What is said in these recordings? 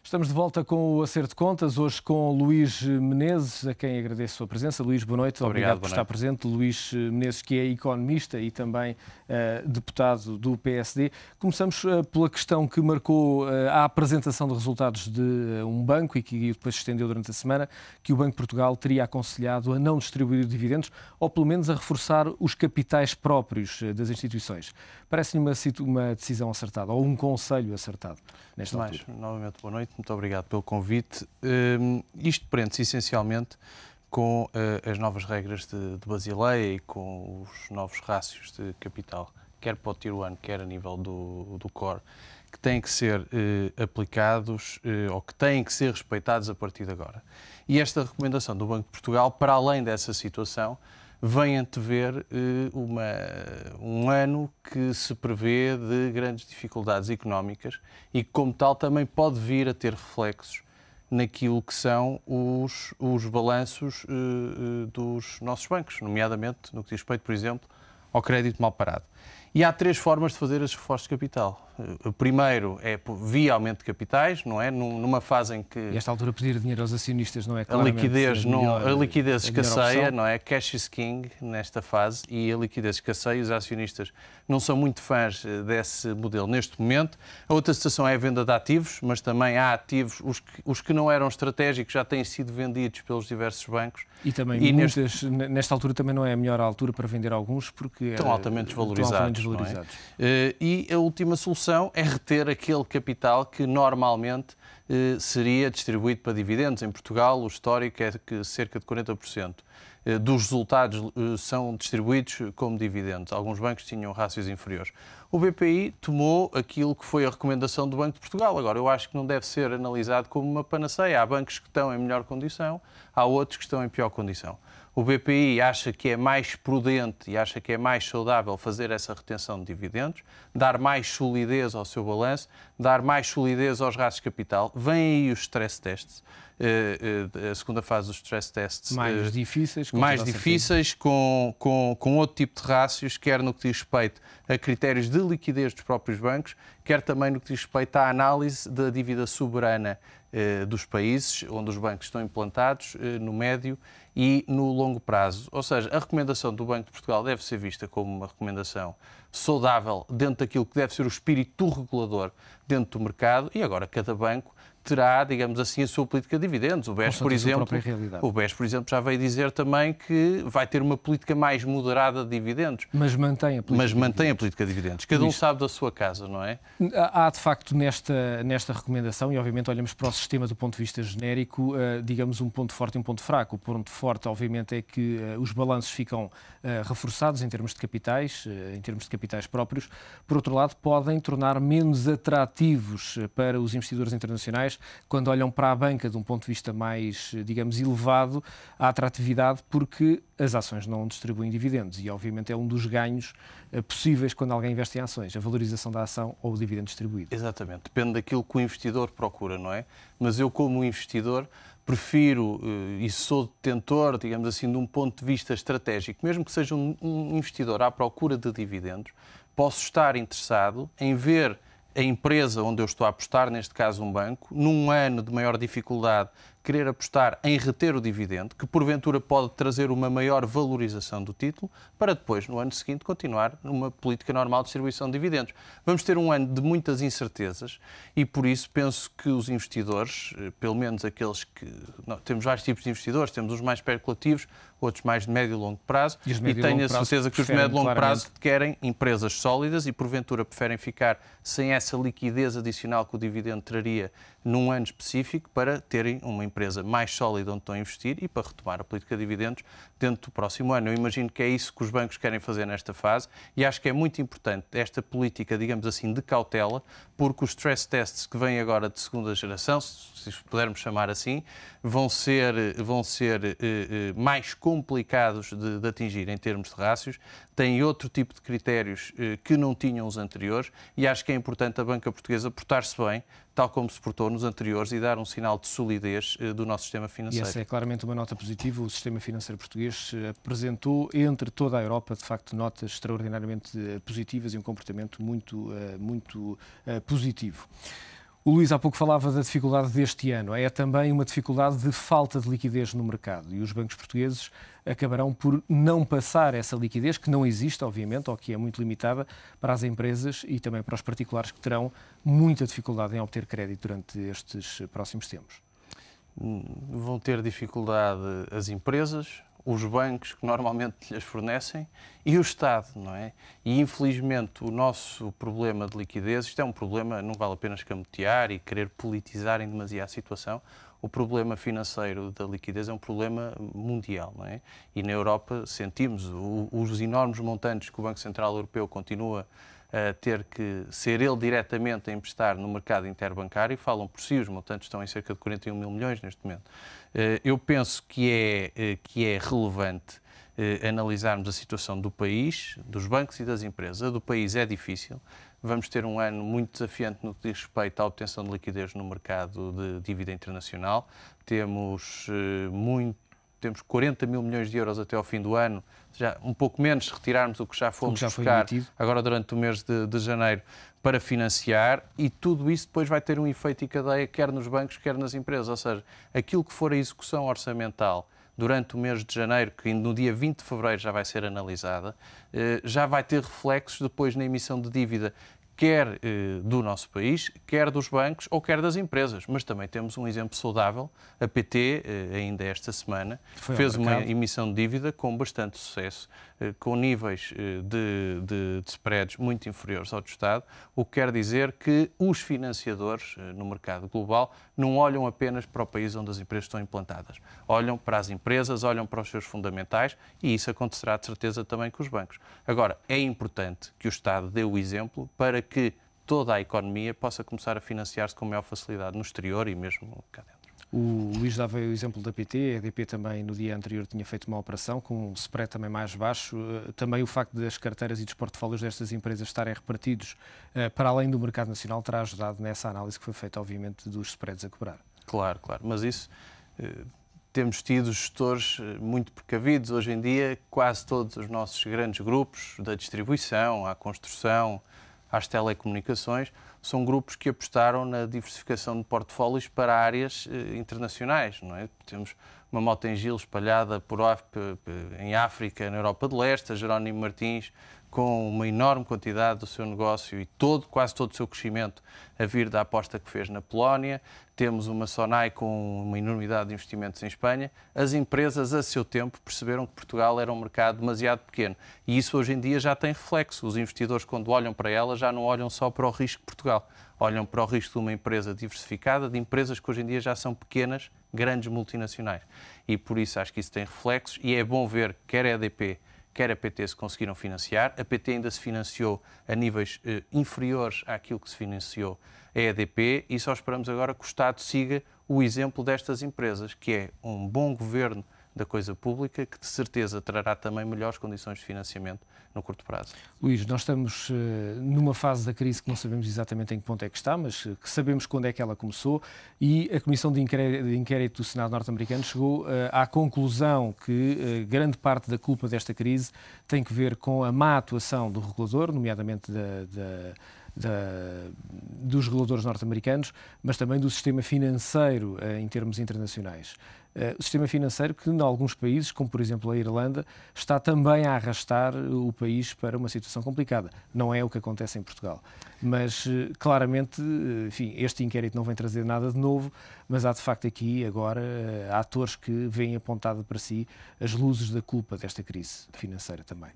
Estamos de volta com o Acerto de Contas, hoje com Luís Menezes, a quem agradeço a presença. Luís, boa noite. Obrigado por estar presente. Luís Menezes, que é economista e também deputado do PSD. Começamos pela questão que marcou a apresentação de resultados de um banco e que depois se estendeu durante a semana, que o Banco de Portugal teria aconselhado a não distribuir dividendos ou pelo menos a reforçar os capitais próprios das instituições. Parece-lhe uma decisão acertada ou um conselho acertado nesta altura. Novamente, boa noite. Muito obrigado pelo convite. Isto prende-se essencialmente com as novas regras de Basileia e com os novos rácios de capital, quer para o Tier 1, quer a nível do Core, que têm que ser aplicados ou que têm que ser respeitados a partir de agora. E esta recomendação do Banco de Portugal, para além dessa situação, vem antever um ano que se prevê de grandes dificuldades económicas e que, como tal, também pode vir a ter reflexos naquilo que são os balanços dos nossos bancos, nomeadamente no que diz respeito, por exemplo, ao crédito mal parado. E há três formas de fazer esses reforços de capital. O primeiro é via aumento de capitais, não é? Numa fase em que... E esta altura pedir dinheiro aos acionistas não é a liquidez escasseia, não é? Cash is king nesta fase e a liquidez escasseia. Os acionistas não são muito fãs desse modelo neste momento. A outra situação é a venda de ativos, mas também há ativos, os que não eram estratégicos já têm sido vendidos pelos diversos bancos. E também nesta altura também não é a melhor altura para vender alguns porque estão altamente desvalorizados. Não é? E a última solução é reter aquele capital que normalmente seria distribuído para dividendos. Em Portugal, o histórico é que cerca de 40% dos resultados são distribuídos como dividendos. Alguns bancos tinham rácios inferiores. O BPI tomou aquilo que foi a recomendação do Banco de Portugal. Agora, eu acho que não deve ser analisado como uma panaceia. Há bancos que estão em melhor condição, há outros que estão em pior condição. O BPI acha que é mais prudente e acha que é mais saudável fazer essa retenção de dividendos, dar mais solidez ao seu balanço, dar mais solidez aos rastros de capital. Vêm aí os stress tests, a segunda fase dos stress tests. Mais difíceis, com outro tipo de rácios, quer no que diz respeito a critérios de liquidez dos próprios bancos, quer também no que diz respeito à análise da dívida soberana dos países onde os bancos estão implantados, no médio e no longo prazo. Ou seja, a recomendação do Banco de Portugal deve ser vista como uma recomendação saudável dentro daquilo que deve ser o espírito regulador dentro do mercado e agora cada banco terá, digamos assim, a sua política de dividendos. O BES, por exemplo, já veio dizer também que vai ter uma política mais moderada de dividendos. Mas mantém a política de dividendos. Cada um sabe da sua casa, não é? Há, de facto, nesta recomendação, e obviamente olhamos para o sistema do ponto de vista genérico, digamos, um ponto forte e um ponto fraco. O ponto forte, obviamente, é que os balanços ficam reforçados em termos de capitais próprios. Por outro lado, podem tornar menos atrativos para os investidores internacionais quando olham para a banca de um ponto de vista mais, digamos, elevado, a atratividade, porque as ações não distribuem dividendos e, obviamente, é um dos ganhos possíveis quando alguém investe em ações, a valorização da ação ou o dividendo distribuído. Exatamente, depende daquilo que o investidor procura, não é? Mas eu, como investidor, prefiro e sou detentor, digamos assim, de um ponto de vista estratégico, mesmo que seja um investidor à procura de dividendos, posso estar interessado em ver a empresa onde eu estou a apostar, neste caso um banco, num ano de maior dificuldade, querer apostar em reter o dividendo, que porventura pode trazer uma maior valorização do título, para depois, no ano seguinte, continuar numa política normal de distribuição de dividendos. Vamos ter um ano de muitas incertezas e, por isso, penso que os investidores, pelo menos aqueles que... temos vários tipos de investidores, temos os mais especulativos, outros mais de médio e longo prazo, e tenho a certeza que os de médio e longo prazo querem empresas sólidas e, porventura, preferem ficar sem essa liquidez adicional que o dividendo traria num ano específico para terem uma empresa mais sólida onde estão a investir e para retomar a política de dividendos dentro do próximo ano. Eu imagino que é isso que os bancos querem fazer nesta fase e acho que é muito importante esta política, digamos assim, de cautela, porque os stress tests que vêm agora de segunda geração, se pudermos chamar assim, vão ser mais complicados de atingir em termos de rácios, têm outro tipo de critérios que não tinham os anteriores e acho que é importante a banca portuguesa portar-se bem, tal como se portou nos anteriores, e dar um sinal de solidez do nosso sistema financeiro. E essa é claramente uma nota positiva. O sistema financeiro português apresentou, entre toda a Europa, de facto, notas extraordinariamente positivas e um comportamento muito positivo. O Luís há pouco falava da dificuldade deste ano. É também uma dificuldade de falta de liquidez no mercado e os bancos portugueses acabarão por não passar essa liquidez, que não existe, obviamente, ou que é muito limitada, para as empresas e também para os particulares que terão muita dificuldade em obter crédito durante estes próximos tempos. Vão ter dificuldade as empresas, os bancos que normalmente lhes fornecem e o Estado, não é? E infelizmente o nosso problema de liquidez, isto é um problema, não vale a pena escamotear e querer politizar em demasia a situação, o problema financeiro da liquidez é um problema mundial, não é? E na Europa sentimos os enormes montantes que o Banco Central Europeu continua a ter que ser ele diretamente a emprestar no mercado interbancário, e falam por si, os montantes estão em cerca de 41 mil milhões neste momento. Eu penso que é relevante analisarmos a situação do país, dos bancos e das empresas. A do país é difícil. Vamos ter um ano muito desafiante no que diz respeito à obtenção de liquidez no mercado de dívida internacional. Temos 40 mil milhões de euros até ao fim do ano, já um pouco menos se retirarmos o que já fomos buscar agora durante o mês de janeiro para financiar, e tudo isso depois vai ter um efeito em cadeia, quer nos bancos, quer nas empresas. Ou seja, aquilo que for a execução orçamental durante o mês de janeiro, que no dia 20 de fevereiro já vai ser analisada, já vai ter reflexos depois na emissão de dívida, quer do nosso país, quer dos bancos ou quer das empresas. Mas também temos um exemplo saudável. A PT, ainda esta semana, fez uma emissão de dívida com bastante sucesso, com níveis de spreads muito inferiores ao do Estado, o que quer dizer que os financiadores no mercado global não olham apenas para o país onde as empresas estão implantadas. Olham para as empresas, olham para os seus fundamentais, e isso acontecerá de certeza também com os bancos. Agora, é importante que o Estado dê o exemplo para que toda a economia possa começar a financiar-se com maior facilidade no exterior e mesmo cá dentro. O Luís dava o exemplo da PT, a EDP também no dia anterior tinha feito uma operação com um spread também mais baixo. Também o facto das carteiras e dos portfólios destas empresas estarem repartidos para além do mercado nacional terá ajudado nessa análise que foi feita, obviamente, dos spreads a cobrar. Claro, mas isso... Temos tido gestores muito precavidos. Hoje em dia, quase todos os nossos grandes grupos, da distribuição, à construção, às telecomunicações, são grupos que apostaram na diversificação de portfólios para áreas internacionais, não é? Temos uma Mota-Engil espalhada em África, na Europa de Leste, a Jerónimo Martins, com uma enorme quantidade do seu negócio e quase todo o seu crescimento a vir da aposta que fez na Polónia. Temos uma Sonai com uma enormidade de investimentos em Espanha. As empresas, a seu tempo, perceberam que Portugal era um mercado demasiado pequeno. E isso hoje em dia já tem reflexo. Os investidores, quando olham para ela, já não olham só para o risco de Portugal. Olham para o risco de uma empresa diversificada, de empresas que hoje em dia já são pequenas, grandes multinacionais. E por isso acho que isso tem reflexos, e é bom ver quer a EDP, quer a PT se conseguiram financiar. A PT ainda se financiou a níveis inferiores àquilo que se financiou a EDP, e só esperamos agora que o Estado siga o exemplo destas empresas, que é um bom governo da coisa pública, que de certeza trará também melhores condições de financiamento no curto prazo. Luís, nós estamos numa fase da crise que não sabemos exatamente em que ponto é que está, mas que sabemos quando é que ela começou, e a Comissão de Inquérito do Senado norte-americano chegou à conclusão que grande parte da culpa desta crise tem que ver com a má atuação do regulador, nomeadamente dos reguladores norte-americanos, mas também do sistema financeiro em termos internacionais. O sistema financeiro que, em alguns países, como por exemplo a Irlanda, está também a arrastar o país para uma situação complicada. Não é o que acontece em Portugal. Mas, claramente, enfim, este inquérito não vem trazer nada de novo, mas há de facto aqui, agora, atores que veem apontado para si as luzes da culpa desta crise financeira também.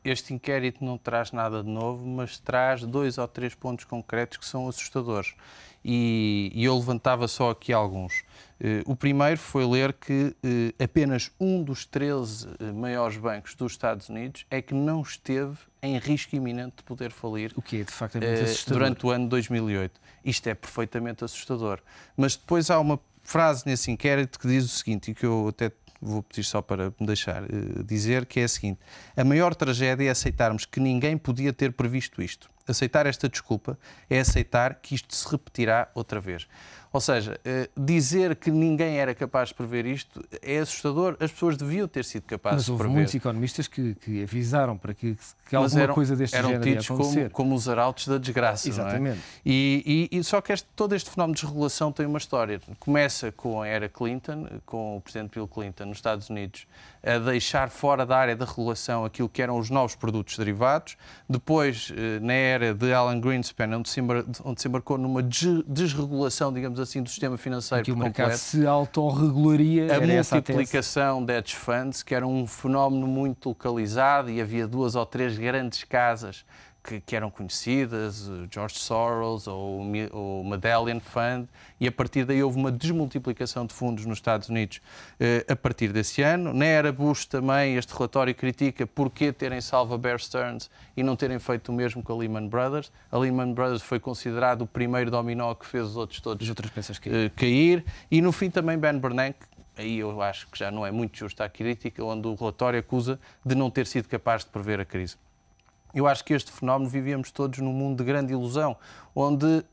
Este inquérito não traz nada de novo, mas traz 2 ou 3 pontos concretos que são assustadores. E eu levantava só aqui alguns. O primeiro foi ler que apenas um dos 13 maiores bancos dos Estados Unidos é que não esteve em risco iminente de poder falir. O que é, de facto, é muito assustador. Durante o ano de 2008. Isto é perfeitamente assustador. Mas depois há uma frase nesse inquérito que diz o seguinte, e que eu até vou pedir só para me deixar dizer, que é a seguinte: a maior tragédia é aceitarmos que ninguém podia ter previsto isto. aceitar esta desculpa é aceitar que isto se repetirá outra vez. Ou seja, dizer que ninguém era capaz de prever isto é assustador. As pessoas deviam ter sido capazes de prever. Mas houve muitos economistas que avisaram para que alguma coisa deste género ia acontecer. Eram como os arautos da desgraça. Exatamente. Não é? E só que todo este fenómeno de desregulação tem uma história. Começa com a era Clinton, com o presidente Bill Clinton nos Estados Unidos, a deixar fora da área da regulação aquilo que eram os novos produtos derivados. Depois, na era de Alan Greenspan, onde se embarcou numa desregulação, digamos assim, do sistema financeiro que o completo. mercado se autorregularia. A multiplicação de hedge funds, que era um fenómeno muito localizado, e havia 2 ou 3 grandes casas que eram conhecidas, George Soros ou o Medallion Fund, e a partir daí houve uma desmultiplicação de fundos nos Estados Unidos a partir desse ano. Na era Bush também este relatório critica porquê terem salvo a Bear Stearns e não terem feito o mesmo com a Lehman Brothers. A Lehman Brothers foi considerado o primeiro dominó que fez os outros todos as outras peças cair. E no fim também Ben Bernanke, aí eu acho que já não é muito justa a crítica, onde o relatório acusa de não ter sido capaz de prever a crise. Eu acho que este fenómeno vivíamos todos num mundo de grande ilusão, onde,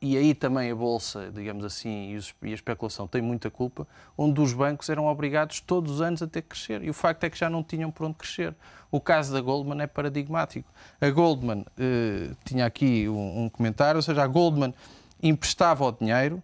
e aí também a Bolsa, digamos assim, e a especulação têm muita culpa, onde os bancos eram obrigados todos os anos a ter que crescer. E o facto é que já não tinham por onde crescer. O caso da Goldman é paradigmático. A Goldman, tinha aqui um comentário, ou seja, a Goldman emprestava o dinheiro,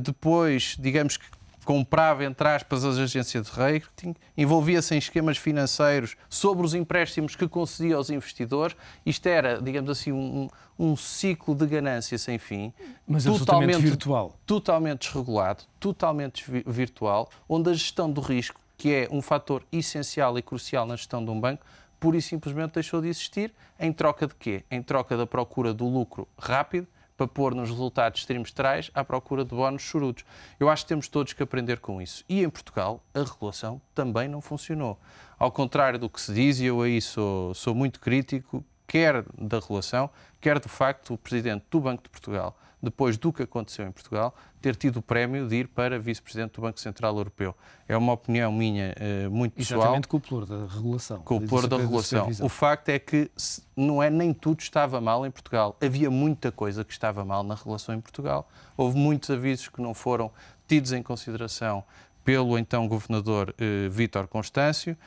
depois, digamos que comprava, entre aspas, as agências de rating, envolvia-se em esquemas financeiros sobre os empréstimos que concedia aos investidores. Isto era, digamos assim, um ciclo de ganância sem fim. Mas totalmente virtual. Totalmente desregulado, totalmente virtual, onde a gestão do risco, que é um fator essencial e crucial na gestão de um banco, pura e simplesmente deixou de existir. Em troca de quê? Em troca da procura do lucro rápido, para pôr nos resultados trimestrais à procura de bónus chorudos. Eu acho que temos todos que aprender com isso. E em Portugal, a regulação também não funcionou. Ao contrário do que se diz, e eu aí sou muito crítico, quer da regulação, quer do facto o Presidente do Banco de Portugal, depois do que aconteceu em Portugal, ter tido o prémio de ir para Vice-Presidente do Banco Central Europeu. É uma opinião minha muito pessoal. Exatamente com o pluro da regulação. Com o pluro da regulação. O facto é que não é nem tudo estava mal em Portugal. Havia muita coisa que estava mal na regulação em Portugal. Houve muitos avisos que não foram tidos em consideração pelo então Governador Vítor Constâncio,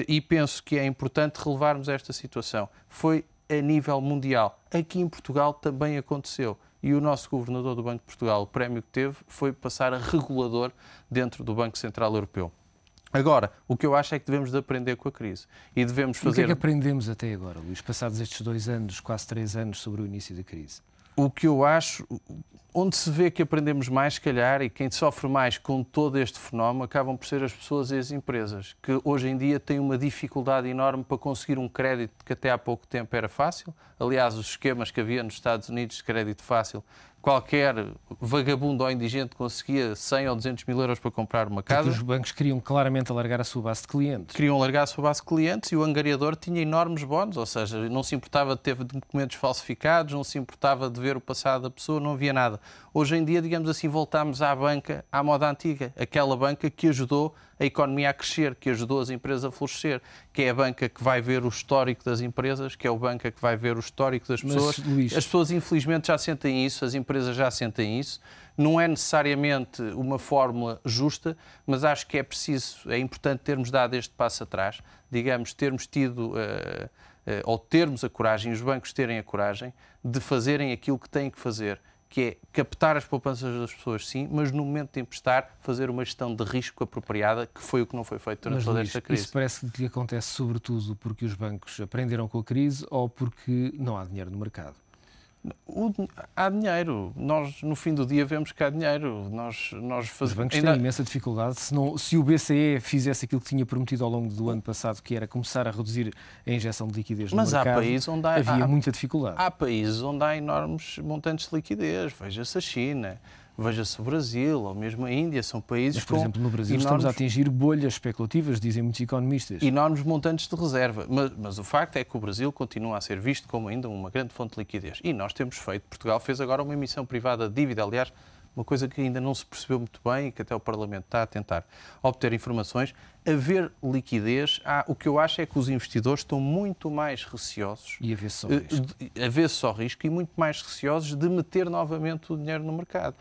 e penso que é importante relevarmos esta situação. Foi a nível mundial. Aqui em Portugal também aconteceu. E o nosso Governador do Banco de Portugal, o prémio que teve, foi passar a regulador dentro do Banco Central Europeu. Agora, o que eu acho é que devemos de aprender com a crise. E devemos fazer... O que é que aprendemos até agora, Luís, passados estes 2 anos, quase 3 anos, sobre o início da crise? O que eu acho, onde se vê que aprendemos mais, se calhar, e quem sofre mais com todo este fenómeno, acabam por ser as pessoas e as empresas, que hoje em dia têm uma dificuldade enorme para conseguir um crédito que até há pouco tempo era fácil. Aliás, os esquemas que havia nos Estados Unidos de crédito fácil, qualquer vagabundo ou indigente conseguia 100 ou 200 mil euros para comprar uma casa. Porque os bancos queriam claramente alargar a sua base de clientes. Queriam alargar a sua base de clientes e o angariador tinha enormes bónus, ou seja, não se importava de ter documentos falsificados, não se importava de ver o passado da pessoa, não havia nada. Hoje em dia, digamos assim, voltamos à banca, à moda antiga, aquela banca que ajudou a economia a crescer, que ajudou as empresas a florescer, que é a banca que vai ver o histórico das empresas, que é a banca que vai ver o histórico das pessoas. Mas, Luís... As pessoas, infelizmente, já sentem isso, as empresas já sentem isso. Não é necessariamente uma fórmula justa, mas acho que é importante termos dado este passo atrás, digamos, termos tido, ou termos a coragem, os bancos terem a coragem de fazerem aquilo que têm que fazer, que é captar as poupanças das pessoas, sim, mas no momento de emprestar, fazer uma gestão de risco apropriada, que foi o que não foi feito durante toda esta crise. Isso parece que acontece sobretudo porque os bancos aprenderam com a crise ou porque não há dinheiro no mercado? Há dinheiro. Nós, no fim do dia, vemos que há dinheiro. Os bancos têm imensa dificuldade. Se o BCE fizesse aquilo que tinha prometido ao longo do ano passado, que era começar a reduzir a injeção de liquidez no mercado, há países onde havia muita dificuldade. Há países onde há enormes montantes de liquidez. Veja-se a China, veja-se o Brasil, ou mesmo a Índia. São países Mas, por exemplo, no Brasil estamos a atingir bolhas especulativas, dizem muitos economistas. Enormes montantes de reserva. Mas o facto é que o Brasil continua a ser visto como ainda uma grande fonte de liquidez. E nós temos feito, Portugal fez agora uma emissão privada de dívida, aliás, uma coisa que ainda não se percebeu muito bem e que até o Parlamento está a tentar obter informações, haver liquidez, o que eu acho é que os investidores estão muito mais receosos e avessos ao risco. Avessos ao risco e muito mais receosos de meter novamente o dinheiro no mercado.